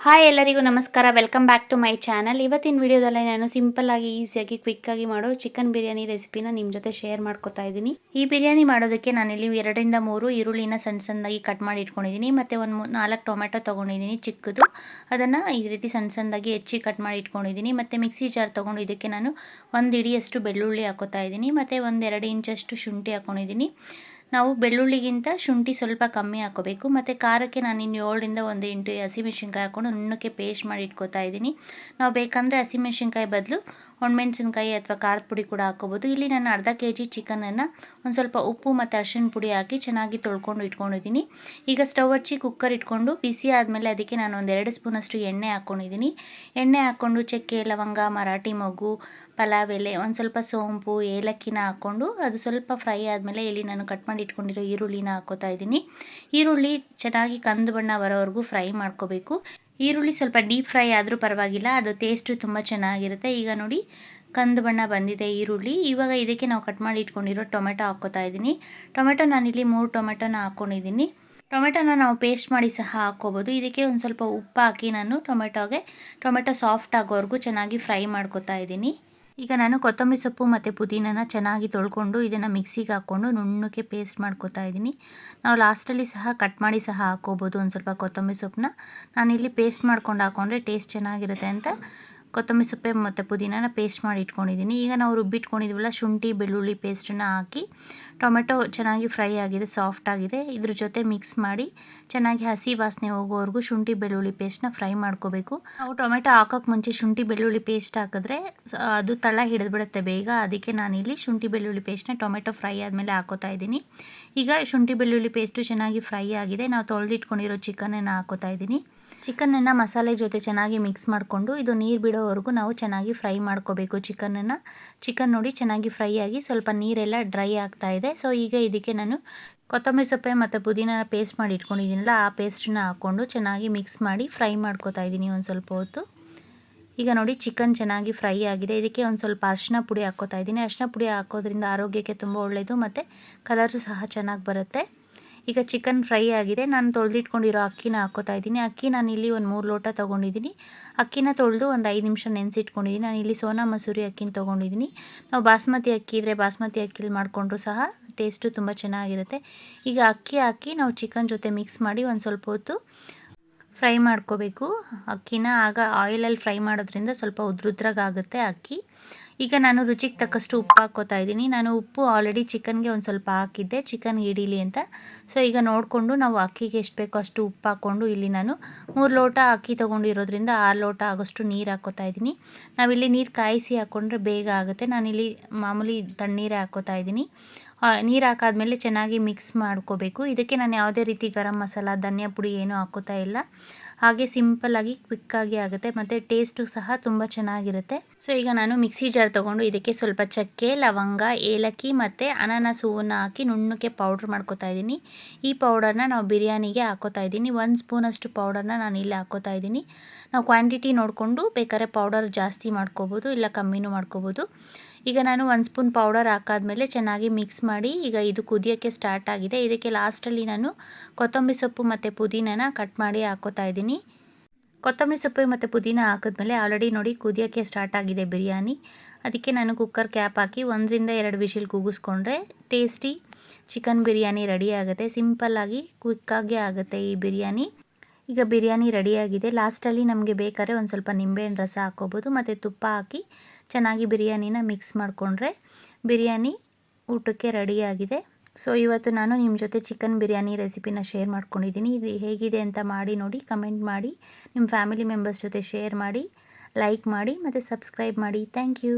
Hi ಎಲ್ಲರಿಗೂ ನಮಸ್ಕಾರ. Welcome back to my channel. ಇವತ್ತಿನ ವಿಡಿಯೋದಲ್ಲಿ ನಾನು ಸಿಂಪಲ್ಲಾಗಿ ಈಸಿಯಾಗಿ ಕ್ವಿಕ್ಕಾಗಿ ಮಾಡೋ ಚಿಕನ್ ಬಿರಿಯಾನಿ ರೆಸಿಪಿನ ನಿಮ್ಮ ಜೊತೆ ಶೇರ್ ಮಾಡ್ಕೊತಾ ಇದ್ದೀನಿ. ಈ ಬಿರಿಯಾನಿ ಮಾಡೋದಕ್ಕೆ ನಾನಿಲ್ಲಿ 2-3 ಈರುಳ್ಳಿನ ಸಣ್ಣದಾಗಿ ಕಟ್ ಮಾಡಿ ಇಟ್ಕೊಂಡಿದ್ದೀನಿ. ಮತ್ತು ಒಂದು 4 ಟೊಮೆಟೊ ತೊಗೊಂಡಿದ್ದೀನಿ ಚಿಕ್ಕದು. ಅದನ್ನು ಈ ರೀತಿ ಸಣ್ಣದಾಗಿ ಹೆಚ್ಚಿ ಕಟ್ ಮಾಡಿ ಇಟ್ಕೊಂಡಿದ್ದೀನಿ. ಮತ್ತು ಮಿಕ್ಸಿ ಜಾರ್ ತೊಗೊಂಡು ಇದಕ್ಕೆ ನಾನು 1 ಹಿಡಿಯಷ್ಟು ಬೆಳ್ಳುಳ್ಳಿ ಹಾಕೋತಾ ಇದ್ದೀನಿ. ಮತ್ತು 1-2 ಇಂಚಷ್ಟು ಶುಂಠಿ ಹಾಕ್ಕೊಂಡಿದ್ದೀನಿ. ನಾವು ಬೆಳ್ಳುಳ್ಳಿಗಿಂತ ಶುಂಠಿ ಸ್ವಲ್ಪ ಕಮ್ಮಿ ಹಾಕೋಬೇಕು. ಮತ್ತು ಖಾರಕ್ಕೆ ನಾನು ಇನ್ನು 7-8 ಹಸಿಮೆಣಸಿನ್ಕಾಯಿ ಹಾಕ್ಕೊಂಡು ನುಣ್ಣಕ್ಕೆ ಪೇಸ್ಟ್ ಮಾಡಿ ಇಟ್ಕೋತಾ ಇದ್ದೀನಿ. ನಾವು ಬೇಕಂದರೆ ಹಸಿಮೆಣಸಿನ್ಕಾಯಿ ಬದಲು ಒಣಮೆಣಸಿನ್ಕಾಯಿ ಅಥವಾ ಖಾರದ ಪುಡಿ ಕೂಡ ಹಾಕೋಬೋದು. ಇಲ್ಲಿ ನಾನು ಅರ್ಧ kg ಚಿಕನನ್ನು ಒಂದು ಸ್ವಲ್ಪ ಉಪ್ಪು ಮತ್ತು ಅರಿಶಿಣ ಪುಡಿ ಹಾಕಿ ಚೆನ್ನಾಗಿ ತೊಳ್ಕೊಂಡು ಇಟ್ಕೊಂಡಿದ್ದೀನಿ. ಈಗ ಸ್ಟವ್ ಹಚ್ಚಿ ಕುಕ್ಕರ್ ಇಟ್ಕೊಂಡು ಬಿಸಿ ಆದಮೇಲೆ ಅದಕ್ಕೆ ನಾನು 2 ಸ್ಪೂನಷ್ಟು ಎಣ್ಣೆ ಹಾಕ್ಕೊಂಡಿದ್ದೀನಿ. ಎಣ್ಣೆ ಹಾಕ್ಕೊಂಡು ಚಕ್ಕೆ, ಲವಂಗ, ಮರಾಠಿ ಮೊಗ್ಗು, ಪಲಾವ್ ಎಲೆ, ಒಂದು ಸ್ವಲ್ಪ ಸೋಂಪು, ಏಲಕ್ಕಿನ ಹಾಕ್ಕೊಂಡು ಅದು ಸ್ವಲ್ಪ ಫ್ರೈ ಆದಮೇಲೆ ಇಲ್ಲಿ ನಾನು ಕಟ್ ಮಾಡಿ ಇಟ್ಕೊಂಡಿರೋ ಈರುಳ್ಳಿನ ಹಾಕೋತಾ ಇದ್ದೀನಿ. ಈರುಳ್ಳಿ ಚೆನ್ನಾಗಿ ಕಂದು ಬಣ್ಣ ಬರೋವರೆಗೂ ಫ್ರೈ ಮಾಡ್ಕೋಬೇಕು. ಈರುಳ್ಳಿ ಸ್ವಲ್ಪ ಡೀಪ್ ಫ್ರೈ ಆದರೂ ಪರವಾಗಿಲ್ಲ, ಅದು ಟೇಸ್ಟು ತುಂಬ ಚೆನ್ನಾಗಿರುತ್ತೆ. ಈಗ ನೋಡಿ ಕಂದು ಬಣ್ಣ ಬಂದಿದೆ ಈರುಳ್ಳಿ. ಇವಾಗ ಇದಕ್ಕೆ ನಾವು ಕಟ್ ಮಾಡಿ ಇಟ್ಕೊಂಡಿರೋ ಟೊಮೆಟೊ ಹಾಕ್ಕೋತಾ ಇದ್ದೀನಿ. ಟೊಮೆಟೊ ನಾನಿಲ್ಲಿ 3 ಟೊಮೆಟೊನ ಹಾಕ್ಕೊಂಡಿದ್ದೀನಿ. ಟೊಮೆಟೊನ ನಾವು ಪೇಸ್ಟ್ ಮಾಡಿ ಸಹ ಹಾಕ್ಕೋಬೋದು. ಇದಕ್ಕೆ ಒಂದು ಸ್ವಲ್ಪ ಉಪ್ಪು ಹಾಕಿ ನಾನು ಟೊಮೆಟೊ ಸಾಫ್ಟ್ ಆಗೋವರೆಗೂ ಚೆನ್ನಾಗಿ ಫ್ರೈ ಮಾಡ್ಕೋತಾ ಇದ್ದೀನಿ. ಈಗ ನಾನು ಕೊತ್ತಂಬರಿ ಸೊಪ್ಪು ಮತ್ತು ಪುದೀನನ ಚೆನ್ನಾಗಿ ತೊಳ್ಕೊಂಡು ಇದನ್ನು ಮಿಕ್ಸಿಗೆ ಹಾಕ್ಕೊಂಡು ನುಣ್ಣಕ್ಕೆ ಪೇಸ್ಟ್ ಮಾಡ್ಕೋತಾ ಇದ್ದೀನಿ. ನಾವು ಲಾಸ್ಟಲ್ಲಿ ಸಹ ಕಟ್ ಮಾಡಿ ಸಹ ಹಾಕ್ಕೋಬೋದು ಒಂದು ಸ್ವಲ್ಪ ಕೊತ್ತಂಬರಿ ಸೊಪ್ಪನ್ನ. ನಾನಿಲ್ಲಿ ಪೇಸ್ಟ್ ಮಾಡ್ಕೊಂಡು ಹಾಕ್ಕೊಂಡ್ರೆ ಟೇಸ್ಟ್ ಚೆನ್ನಾಗಿರುತ್ತೆ ಅಂತ ಕೊತ್ತಂಬರಿ ಸೊಪ್ಪೆ ಮತ್ತು ಪುದೀನನ ಪೇಸ್ಟ್ ಮಾಡಿ ಇಟ್ಕೊಂಡಿದ್ದೀನಿ. ಈಗ ನಾವು ರುಬ್ಬಿಟ್ಕೊಂಡಿದ್ವಲ್ಲ ಶುಂಠಿ ಬೆಳ್ಳುಳ್ಳಿ ಪೇಸ್ಟನ್ನು ಹಾಕಿ ಟೊಮೆಟೊ ಚೆನ್ನಾಗಿ ಫ್ರೈ ಆಗಿದೆ, ಸಾಫ್ಟ್ ಆಗಿದೆ. ಇದ್ರ ಜೊತೆ ಮಿಕ್ಸ್ ಮಾಡಿ ಚೆನ್ನಾಗಿ ಹಸಿ ವಾಸನೆ ಹೋಗೋವರೆಗೂ ಶುಂಠಿ ಬೆಳ್ಳುಳ್ಳಿ ಪೇಸ್ಟ್ನ ಫ್ರೈ ಮಾಡ್ಕೋಬೇಕು. ನಾವು ಟೊಮೆಟೊ ಹಾಕೋಕ್ಕೆ ಮುಂಚೆ ಶುಂಠಿ ಬೆಳ್ಳುಳ್ಳಿ ಪೇಸ್ಟ್ ಹಾಕಿದ್ರೆ ಅದು ತಳ ಹಿಡಿದ್ಬಿಡುತ್ತೆ ಬೇಗ. ಅದಕ್ಕೆ ನಾನಿಲ್ಲಿ ಶುಂಠಿ ಬೆಳ್ಳುಳ್ಳಿ ಪೇಸ್ಟ್ನ ಟೊಮೆಟೊ ಫ್ರೈ ಆದಮೇಲೆ ಹಾಕೋತಾ ಇದ್ದೀನಿ. ಈಗ ಶುಂಠಿ ಬೆಳ್ಳುಳ್ಳಿ ಪೇಸ್ಟು ಚೆನ್ನಾಗಿ ಫ್ರೈ ಆಗಿದೆ. ನಾವು ತೊಳೆದಿಟ್ಕೊಂಡಿರೋ ಚಿಕನನ್ನು ಹಾಕೋತಾ ಇದ್ದೀನಿ. ಚಿಕನನ್ನು ಮಸಾಲೆ ಜೊತೆ ಚೆನ್ನಾಗಿ ಮಿಕ್ಸ್ ಮಾಡಿಕೊಂಡು ಇದು ನೀರು ಬಿಡೋವರೆಗೂ ನಾವು ಚೆನ್ನಾಗಿ ಫ್ರೈ ಮಾಡ್ಕೋಬೇಕು ಚಿಕನನ್ನು. ಚಿಕನ್ ನೋಡಿ ಚೆನ್ನಾಗಿ ಫ್ರೈ ಆಗಿ ಸ್ವಲ್ಪ ನೀರೆಲ್ಲ ಡ್ರೈ ಆಗ್ತಾ ಇದೆ. ಸೊ ಈಗ ಇದಕ್ಕೆ ನಾನು ಕೊತ್ತಂಬರಿ ಸೊಪ್ಪೆ ಮತ್ತು ಪುದೀನನ ಪೇಸ್ಟ್ ಮಾಡಿ ಇಟ್ಕೊಂಡಿದ್ದೀನಲ್ಲ ಆ ಪೇಸ್ಟನ್ನ ಹಾಕ್ಕೊಂಡು ಚೆನ್ನಾಗಿ ಮಿಕ್ಸ್ ಮಾಡಿ ಫ್ರೈ ಮಾಡ್ಕೋತಾ ಇದ್ದೀನಿ ಒಂದು ಸ್ವಲ್ಪ ಹೊತ್ತು. ಈಗ ನೋಡಿ ಚಿಕನ್ ಚೆನ್ನಾಗಿ ಫ್ರೈ ಆಗಿದೆ. ಇದಕ್ಕೆ ಒಂದು ಸ್ವಲ್ಪ ಅರಿಶಿನ ಪುಡಿ ಹಾಕ್ಕೋತಾ ಇದ್ದೀನಿ. ಅರಿಶಿನ ಪುಡಿ ಹಾಕೋದ್ರಿಂದ ಆರೋಗ್ಯಕ್ಕೆ ತುಂಬ ಒಳ್ಳೆಯದು ಮತ್ತು ಕಲರ್ಸು ಸಹ ಚೆನ್ನಾಗಿ ಬರುತ್ತೆ. ಈಗ ಚಿಕನ್ ಫ್ರೈ ಆಗಿದೆ. ನಾನು ತೊಳೆದಿಟ್ಕೊಂಡಿರೋ ಅಕ್ಕಿನ ಹಾಕ್ಕೋತಾ ಇದ್ದೀನಿ. ಅಕ್ಕಿ ನಾನಿಲ್ಲಿ ಒಂದು 3 ಲೋಟ ತೊಗೊಂಡಿದ್ದೀನಿ. ಅಕ್ಕಿನ ತೊಳೆದು ಒಂದು 5 ನಿಮಿಷ ನೆನೆಸಿಟ್ಕೊಂಡಿದ್ದೀನಿ. ನಾನಿಲ್ಲಿ ಸೋನಾ ಮಸೂರಿ ಅಕ್ಕಿನ ತೊಗೊಂಡಿದ್ದೀನಿ. ನಾವು ಬಾಸ್ಮತಿ ಅಕ್ಕಿ ಇದ್ದರೆ ಬಾಸ್ಮತಿ ಅಕ್ಕಿಲಿ ಮಾಡಿಕೊಂಡ್ರು ಸಹ ಟೇಸ್ಟು ತುಂಬ ಚೆನ್ನಾಗಿರುತ್ತೆ. ಈಗ ಅಕ್ಕಿ ಹಾಕಿ ನಾವು ಚಿಕನ್ ಜೊತೆ ಮಿಕ್ಸ್ ಮಾಡಿ ಒಂದು ಸ್ವಲ್ಪ ಹೊತ್ತು ಫ್ರೈ ಮಾಡ್ಕೋಬೇಕು ಅಕ್ಕಿನ. ಆಗ ಆಯಿಲಲ್ಲಿ ಫ್ರೈ ಮಾಡೋದ್ರಿಂದ ಸ್ವಲ್ಪ ಉದ್ರುದ್ರಾಗುತ್ತೆ ಅಕ್ಕಿ. ಈಗ ನಾನು ರುಚಿಗೆ ತಕ್ಕಷ್ಟು ಉಪ್ಪು ಹಾಕ್ಕೋತಾ ಇದ್ದೀನಿ. ನಾನು ಉಪ್ಪು ಆಲ್ರೆಡಿ ಚಿಕನ್ಗೆ ಒಂದು ಸ್ವಲ್ಪ ಹಾಕಿದ್ದೆ, ಚಿಕನ್ಗೆ ಹಿಡೀಲಿ ಅಂತ. ಸೊ ಈಗ ನೋಡಿಕೊಂಡು ನಾವು ಅಕ್ಕಿಗೆ ಎಷ್ಟು ಬೇಕೋ ಅಷ್ಟು ಉಪ್ಪು ಹಾಕ್ಕೊಂಡು ಇಲ್ಲಿ ನಾನು 3 ಲೋಟ ಅಕ್ಕಿ ತೊಗೊಂಡಿರೋದ್ರಿಂದ 6 ಲೋಟ ಆಗೋಷ್ಟು ನೀರು ಹಾಕ್ಕೋತಾ ಇದ್ದೀನಿ. ನಾವಿಲ್ಲಿ ನೀರು ಕಾಯಿಸಿ ಹಾಕ್ಕೊಂಡ್ರೆ ಬೇಗ ಆಗುತ್ತೆ. ನಾನಿಲ್ಲಿ ಮಾಮೂಲಿ ತಣ್ಣೀರೇ ಹಾಕ್ಕೋತಾ ಇದ್ದೀನಿ. ನೀರು ಹಾಕಾದ್ಮೇಲೆ ಚೆನ್ನಾಗಿ ಮಿಕ್ಸ್ ಮಾಡ್ಕೋಬೇಕು. ಇದಕ್ಕೆ ನಾನು ಯಾವುದೇ ರೀತಿ ಗರಂ ಮಸಾಲ, ಧನಿಯಾ ಪುಡಿ ಏನೂ ಹಾಕ್ಕೋತಾ ಇಲ್ಲ. ಹಾಗೆ ಸಿಂಪಲ್ಲಾಗಿ ಕ್ವಿಕ್ಕಾಗಿ ಆಗುತ್ತೆ ಮತ್ತು ಟೇಸ್ಟು ಸಹ ತುಂಬ ಚೆನ್ನಾಗಿರುತ್ತೆ. ಸೊ ಈಗ ನಾನು ಮಿಕ್ಸಿ ಜಾರ್ ತೊಗೊಂಡು ಇದಕ್ಕೆ ಸ್ವಲ್ಪ ಚಕ್ಕೆ, ಲವಂಗ, ಏಲಕ್ಕಿ ಮತ್ತು ಅನಾನಸ್ ಹೂವನ್ನು ಹಾಕಿ ನುಣ್ಣಕ್ಕೆ ಪೌಡ್ರ್ ಮಾಡ್ಕೋತಾ ಇದ್ದೀನಿ. ಈ ಪೌಡರ್ನ ನಾವು ಬಿರಿಯಾನಿಗೆ ಹಾಕ್ಕೋತಾ ಇದ್ದೀನಿ. 1 ಸ್ಪೂನಷ್ಟು ಪೌಡರ್ನ ನಾನು ಇಲ್ಲಿ ಹಾಕ್ಕೋತಾ ಇದ್ದೀನಿ. ನಾವು ಕ್ವಾಂಟಿಟಿ ನೋಡಿಕೊಂಡು ಬೇಕಾದ್ರೆ ಪೌಡರ್ ಜಾಸ್ತಿ ಮಾಡ್ಕೋಬೋದು, ಇಲ್ಲ ಕಮ್ಮಿನೂ ಮಾಡ್ಕೋಬೋದು. ಈಗ ನಾನು 1 ಸ್ಪೂನ್ ಪೌಡರ್ ಹಾಕಾದ್ಮೇಲೆ ಚೆನ್ನಾಗಿ ಮಿಕ್ಸ್ ಮಾಡಿ ಈಗ ಇದು ಕುದಿಯೋಕ್ಕೆ ಸ್ಟಾರ್ಟ್ ಆಗಿದೆ. ಇದಕ್ಕೆ ಲಾಸ್ಟಲ್ಲಿ ನಾನು ಕೊತ್ತಂಬರಿ ಸೊಪ್ಪು ಮತ್ತು ಪುದೀನನ ಕಟ್ ಮಾಡಿ ಹಾಕ್ಕೋತಾ ಇದ್ದೀನಿ. ಕೊತ್ತಂಬರಿ ಸೊಪ್ಪು ಮತ್ತು ಪುದೀನ ಹಾಕಿದ್ಮೇಲೆ ಆಲ್ರೆಡಿ ನೋಡಿ ಕುದಿಯೋಕ್ಕೆ ಸ್ಟಾರ್ಟ್ ಆಗಿದೆ ಬಿರಿಯಾನಿ. ಅದಕ್ಕೆ ನಾನು ಕುಕ್ಕರ್ ಕ್ಯಾಪ್ ಹಾಕಿ 1-2 ವಿಷಿಲ್ ಕೂಗಿಸ್ಕೊಂಡ್ರೆ ಟೇಸ್ಟಿ ಚಿಕನ್ ಬಿರಿಯಾನಿ ರೆಡಿ ಆಗುತ್ತೆ. ಸಿಂಪಲ್ಲಾಗಿ ಕ್ವಿಕ್ಕಾಗಿ ಆಗುತ್ತೆ ಈ ಬಿರಿಯಾನಿ. ಈಗ ಬಿರಿಯಾನಿ ರೆಡಿಯಾಗಿದೆ. ಲಾಸ್ಟಲ್ಲಿ ನಮಗೆ ಬೇಕಾದ್ರೆ ಒಂದು ಸ್ವಲ್ಪ ನಿಂಬೆಹಣ್ಣು ರಸ ಹಾಕ್ಕೋಬೋದು ಮತ್ತು ತುಪ್ಪ ಹಾಕಿ ಚೆನ್ನಾಗಿ ಬಿರಿಯಾನಿನ ಮಿಕ್ಸ್ ಮಾಡಿಕೊಂಡ್ರೆ ಬಿರಿಯಾನಿ ಊಟಕ್ಕೆ ರೆಡಿಯಾಗಿದೆ. ಸೊ ಇವತ್ತು ನಾನು ನಿಮ್ಮ ಜೊತೆ ಚಿಕನ್ ಬಿರಿಯಾನಿ ರೆಸಿಪಿನ ಶೇರ್ ಮಾಡ್ಕೊಂಡಿದ್ದೀನಿ. ಇದು ಹೇಗಿದೆ ಅಂತ ಮಾಡಿ ನೋಡಿ, ಕಮೆಂಟ್ ಮಾಡಿ, ನಿಮ್ಮ ಫ್ಯಾಮಿಲಿ ಮೆಂಬರ್ಸ್ ಜೊತೆ ಶೇರ್ ಮಾಡಿ, ಲೈಕ್ ಮಾಡಿ ಮತ್ತು ಸಬ್ಸ್ಕ್ರೈಬ್ ಮಾಡಿ. Thank you.